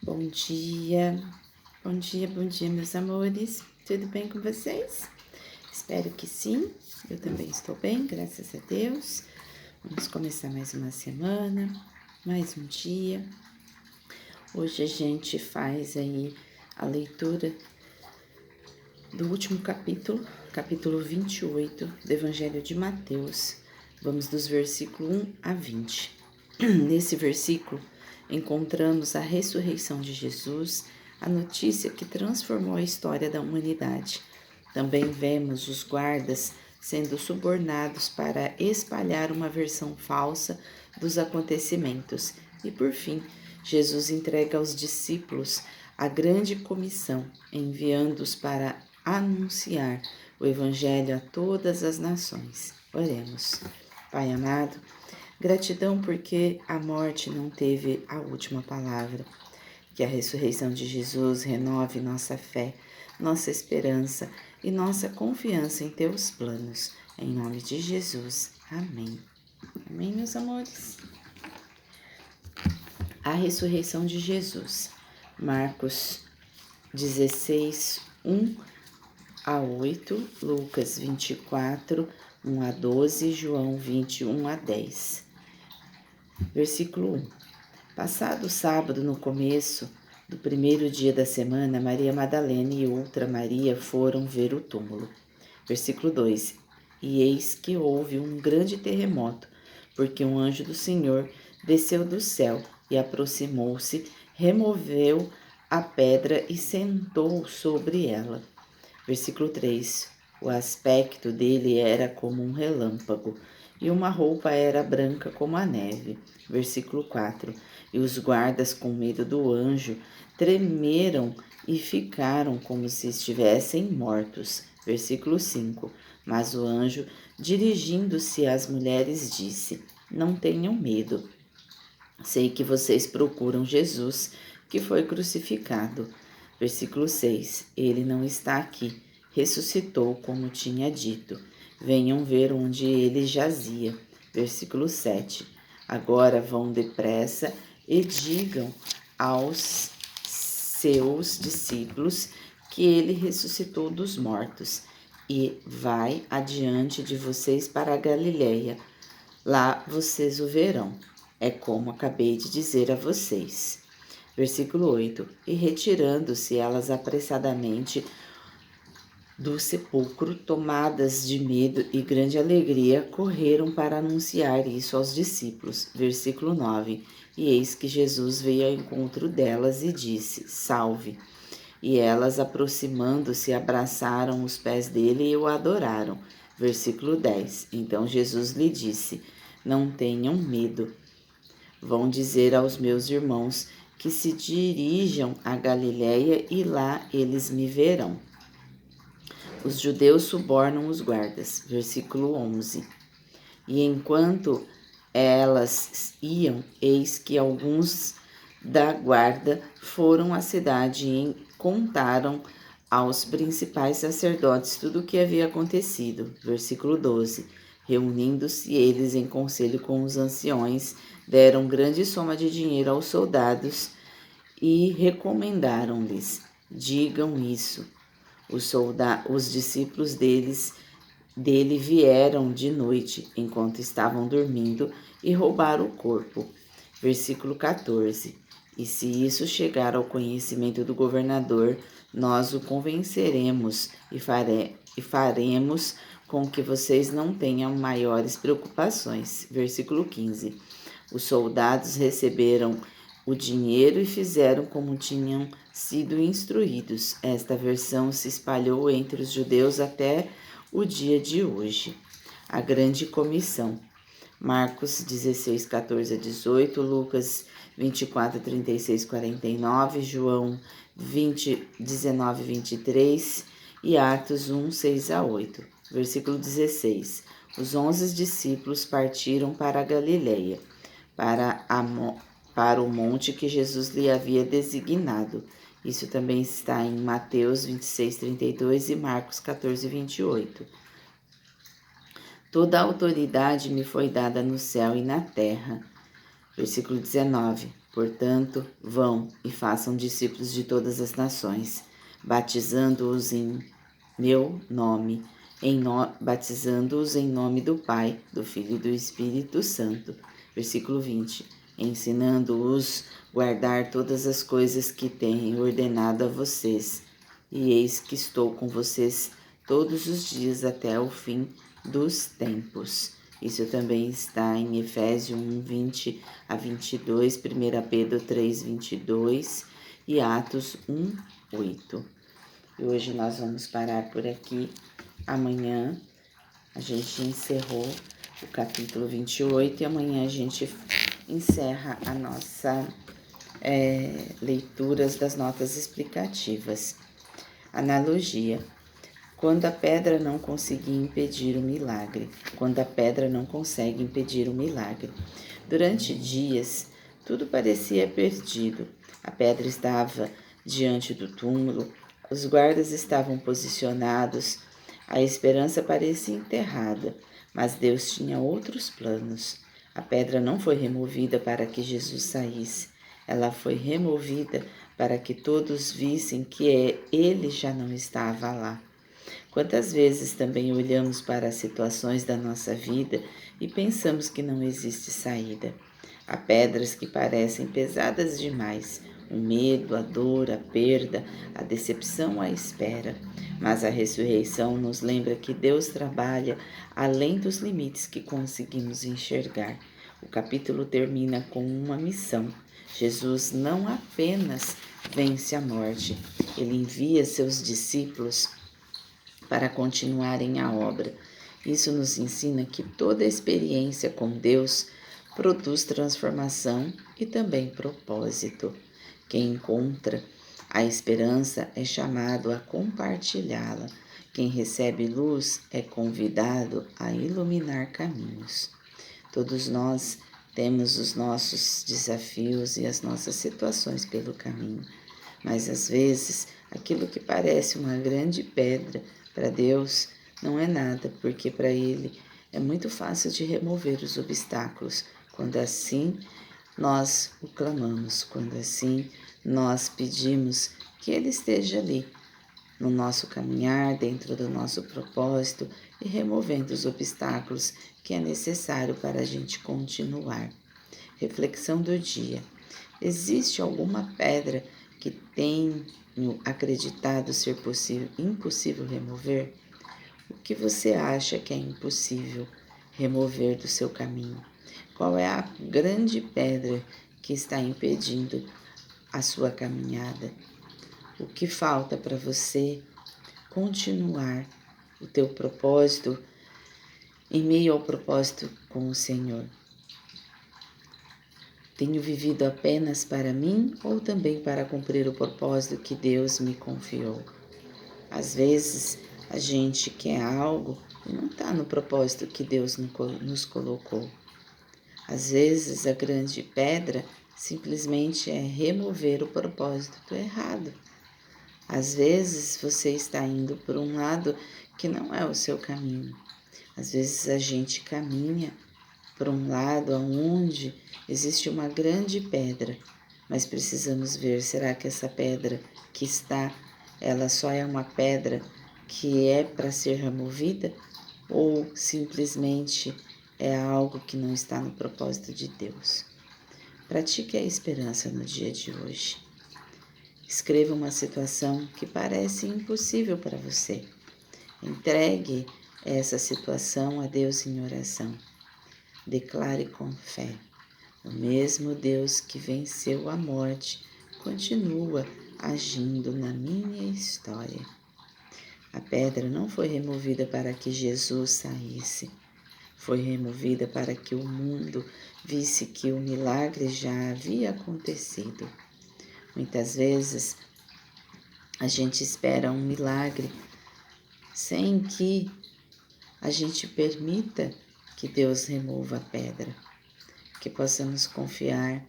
Bom dia, meus amores. Tudo bem com vocês? Espero que sim. Eu também estou bem, graças a Deus. Vamos começar mais uma semana, mais um dia. Hoje a gente faz aí a leitura do último capítulo 28 do Evangelho de Mateus. Vamos dos versículos 1 a 20. Nesse versículo, encontramos a ressurreição de Jesus, a notícia que transformou a história da humanidade. Também vemos os guardas sendo subornados para espalhar uma versão falsa dos acontecimentos. E, por fim, Jesus entrega aos discípulos a grande comissão, enviando-os para anunciar o Evangelho a todas as nações. Oremos. Pai amado, gratidão porque a morte não teve a última palavra. Que a ressurreição de Jesus renove nossa fé, nossa esperança e nossa confiança em teus planos. Em nome de Jesus. Amém. Amém, meus amores? A ressurreição de Jesus. Marcos 16, 1 a 8, Lucas 24, 1 a 12, João 21 a 10. Versículo 1. Passado o sábado, no começo do primeiro dia da semana, Maria Madalena e outra Maria foram ver o túmulo. Versículo 2. E eis que houve um grande terremoto, porque um anjo do Senhor desceu do céu e aproximou-se, removeu a pedra e sentou sobre ela. Versículo 3. O aspecto dele era como um relâmpago, e uma roupa era branca como a neve. Versículo 4. E os guardas, com medo do anjo, tremeram e ficaram como se estivessem mortos. Versículo 5. Mas o anjo, dirigindo-se às mulheres, disse: Não tenham medo. Sei que vocês procuram Jesus, que foi crucificado. Versículo 6. Ele não está aqui. Ressuscitou, como tinha dito. Venham ver onde ele jazia. Versículo 7. Agora vão depressa e digam aos seus discípulos que ele ressuscitou dos mortos e vai adiante de vocês para a Galileia. Lá vocês o verão. É como acabei de dizer a vocês. Versículo 8. E retirando-se elas apressadamente do sepulcro, tomadas de medo e grande alegria, correram para anunciar isso aos discípulos. Versículo 9. E eis que Jesus veio ao encontro delas e disse: Salve! E elas, aproximando-se, abraçaram os pés dele e o adoraram. Versículo 10. Então Jesus lhe disse: Não tenham medo. Vão dizer aos meus irmãos que se dirijam a Galiléia e lá eles me verão. Os judeus subornam os guardas. Versículo 11. E enquanto elas iam, eis que alguns da guarda foram à cidade e contaram aos principais sacerdotes tudo o que havia acontecido. Versículo 12. Reunindo-se eles em conselho com os anciões, deram grande soma de dinheiro aos soldados e recomendaram-lhes: digam isso. Os discípulos dele vieram de noite, enquanto estavam dormindo, e roubaram o corpo. Versículo 14. E se isso chegar ao conhecimento do governador, nós o convenceremos e faremos com que vocês não tenham maiores preocupações. Versículo 15. Os soldados receberam o dinheiro e fizeram como tinham sido instruídos. Esta versão se espalhou entre os judeus até o dia de hoje. A grande comissão. Marcos 16, 14 a 18, Lucas 24, 36, 49, João 20, 19, 23 e Atos 1, 6 a 8. Versículo 16. Os 11 discípulos partiram para a Galileia, para o monte que Jesus lhe havia designado. Isso também está em Mateus 26, 32 e Marcos 14, 28. Toda a autoridade me foi dada no céu e na terra. Versículo 19. Portanto, vão e façam discípulos de todas as nações, batizando-os em meu nome, batizando-os em nome do Pai, do Filho e do Espírito Santo. Versículo 20. Ensinando-os a guardar todas as coisas que tenho ordenado a vocês. E eis que estou com vocês todos os dias até o fim dos tempos. Isso também está em Efésios 1, 20 a 22, 1 Pedro 3, 22 e Atos 1, 8. E hoje nós vamos parar por aqui. Amanhã a gente encerrou o capítulo 28 e amanhã a gente encerra a nossa leituras das notas explicativas. Analogia. Quando a pedra não conseguia impedir o milagre. Quando a pedra não consegue impedir o milagre. Durante dias, tudo parecia perdido. A pedra estava diante do túmulo, os guardas estavam posicionados, a esperança parecia enterrada, mas Deus tinha outros planos. A pedra não foi removida para que Jesus saísse, ela foi removida para que todos vissem que ele já não estava lá. Quantas vezes também olhamos para as situações da nossa vida e pensamos que não existe saída? Há pedras que parecem pesadas demais, o medo, a dor, a perda, a decepção, a espera. Mas a ressurreição nos lembra que Deus trabalha além dos limites que conseguimos enxergar. O capítulo termina com uma missão. Jesus não apenas vence a morte, ele envia seus discípulos para continuarem a obra. Isso nos ensina que toda experiência com Deus produz transformação e também propósito. Quem encontra a esperança é chamado a compartilhá-la. Quem recebe luz é convidado a iluminar caminhos. Todos nós temos os nossos desafios e as nossas situações pelo caminho, mas às vezes aquilo que parece uma grande pedra para Deus não é nada, porque para Ele é muito fácil de remover os obstáculos, quando assim nós o clamamos, quando assim nós pedimos que Ele esteja ali, no nosso caminhar, dentro do nosso propósito e removendo os obstáculos que é necessário para a gente continuar. Reflexão do dia. Existe alguma pedra que tenho acreditado ser impossível remover? O que você acha que é impossível remover do seu caminho? Qual é a grande pedra que está impedindo a sua caminhada? O que falta para você continuar o teu propósito em meio ao propósito com o Senhor? Tenho vivido apenas para mim ou também para cumprir o propósito que Deus me confiou? Às vezes a gente quer algo e não está no propósito que Deus nos colocou. Às vezes a grande pedra simplesmente é remover o propósito errado. Às vezes você está indo por um lado que não é o seu caminho. Às vezes a gente caminha por um lado onde existe uma grande pedra, mas precisamos ver, será que essa pedra que está, ela só é uma pedra que é para ser removida ou simplesmente é algo que não está no propósito de Deus? Pratique a esperança no dia de hoje. Escreva uma situação que parece impossível para você. Entregue essa situação a Deus em oração. Declare com fé: o mesmo Deus que venceu a morte continua agindo na minha história. A pedra não foi removida para que Jesus saísse. Foi removida para que o mundo visse que o milagre já havia acontecido. Muitas vezes a gente espera um milagre sem que a gente permita que Deus remova a pedra, que possamos confiar,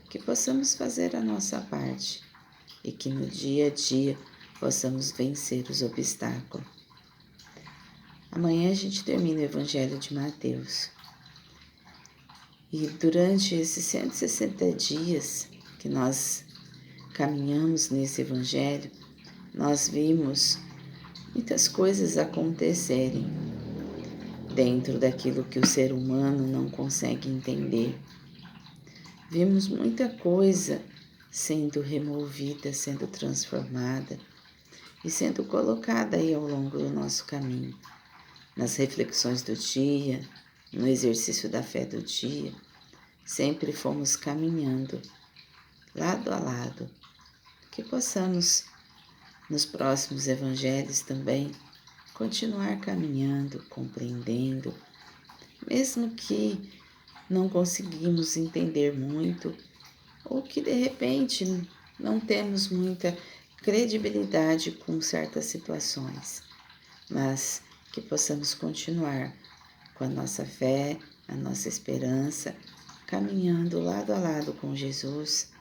que possamos fazer a nossa parte e que no dia a dia possamos vencer os obstáculos. Amanhã a gente termina o Evangelho de Mateus e durante esses 160 dias que nós caminhamos nesse Evangelho, nós vimos muitas coisas acontecerem dentro daquilo que o ser humano não consegue entender. Vimos muita coisa sendo removida, sendo transformada e sendo colocada aí ao longo do nosso caminho, nas reflexões do dia, no exercício da fé do dia. Sempre fomos caminhando lado a lado, que possamos nos próximos evangelhos também continuar caminhando, compreendendo, mesmo que não conseguimos entender muito ou que de repente não temos muita credibilidade com certas situações, mas que possamos continuar com a nossa fé, a nossa esperança, caminhando lado a lado com Jesus,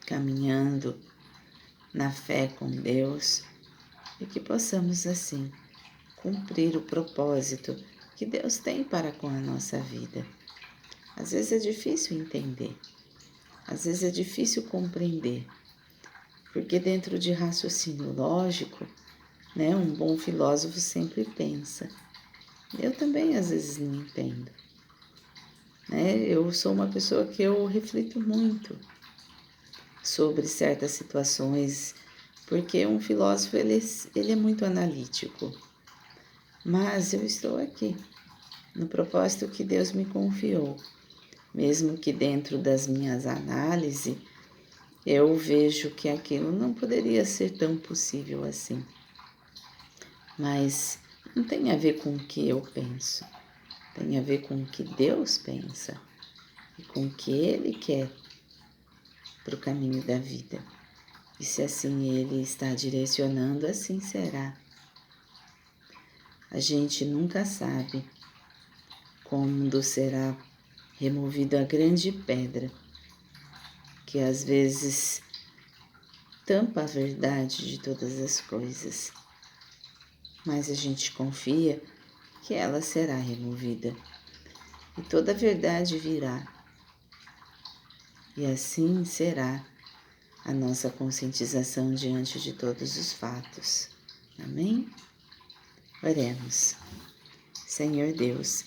caminhando na fé com Deus, e que possamos assim cumprir o propósito que Deus tem para com a nossa vida. Às vezes é difícil entender, às vezes é difícil compreender, porque dentro de raciocínio lógico, né, um bom filósofo sempre pensa. Eu também às vezes não entendo, né? Eu sou uma pessoa que eu reflito muito sobre certas situações, porque um filósofo ele é muito analítico. Mas eu estou aqui, no propósito que Deus me confiou. Mesmo que dentro das minhas análises, eu vejo que aquilo não poderia ser tão possível assim. Mas não tem a ver com o que eu penso, tem a ver com o que Deus pensa e com o que Ele quer para o caminho da vida. E se assim Ele está direcionando, assim será. A gente nunca sabe quando será removida a grande pedra, que às vezes tampa a verdade de todas as coisas, mas a gente confia que ela será removida e toda a verdade virá, e assim será a nossa conscientização diante de todos os fatos. Amém? Oremos. Senhor Deus,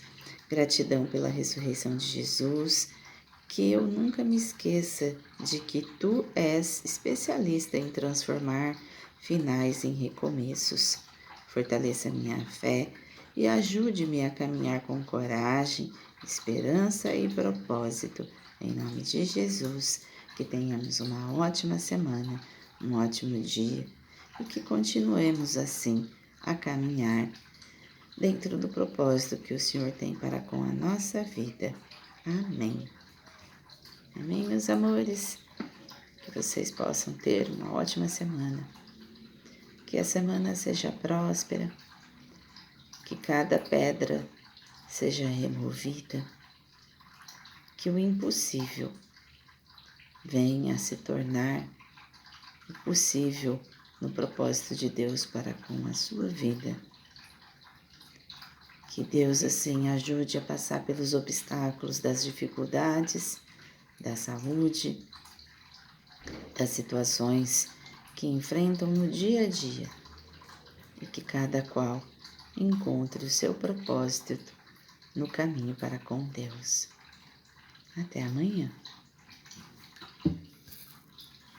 gratidão pela ressurreição de Jesus, que eu nunca me esqueça de que Tu és especialista em transformar finais em recomeços. Fortaleça minha fé e ajude-me a caminhar com coragem, esperança e propósito. Em nome de Jesus, que tenhamos uma ótima semana, um ótimo dia e que continuemos assim a caminhar dentro do propósito que o Senhor tem para com a nossa vida. Amém. Amém, meus amores? Que vocês possam ter uma ótima semana. Que a semana seja próspera, que cada pedra seja removida, que o impossível venha a se tornar o possível no propósito de Deus para com a sua vida. Que Deus assim ajude a passar pelos obstáculos das dificuldades, da saúde, das situações que enfrentam no dia a dia e que cada qual encontre o seu propósito no caminho para com Deus. Até amanhã.